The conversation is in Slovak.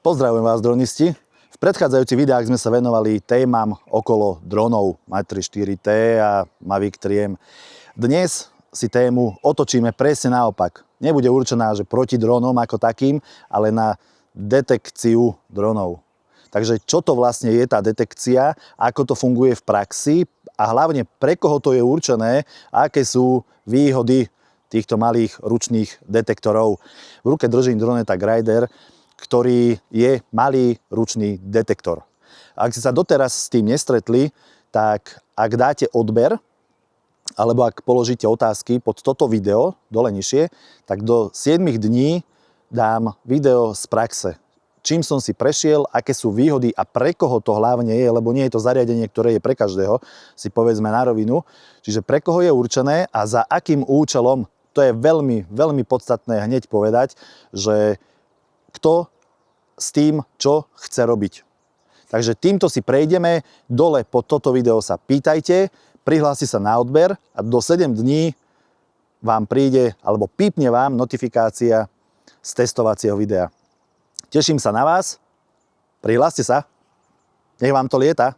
Pozdravujem vás, dronisti. V predchádzajúcich videách sme sa venovali témam okolo dronov Mavic 4T a Mavic 3M. Dnes si tému otočíme presne naopak. Nebude určená, že proti dronom ako takým, ale na detekciu dronov. Takže čo to vlastne je tá detekcia, ako to funguje v praxi a hlavne pre koho to je určené, aké sú výhody týchto malých ručných detektorov. V ruke držím Droneta Grider, ktorý je malý ručný detektor. Ak ste sa doteraz s tým nestretli, tak ak dáte odber, alebo ak položíte otázky pod toto video, dole nižšie, tak do 7 dní dám video z praxe. Čím som si prešiel, aké sú výhody a pre koho to hlavne je, lebo nie je to zariadenie, ktoré je pre každého, si povedzme na rovinu. Čiže pre koho je určené a za akým účelom, to je veľmi, veľmi podstatné hneď povedať, že kto s tým, čo chce robiť. Takže týmto si prejdeme, dole pod toto video sa pýtajte, prihlási sa na odber a do 7 dní vám príde, alebo pípne vám notifikácia z testovacieho videa. Teším sa na vás, prihláste sa, nech vám to lieta.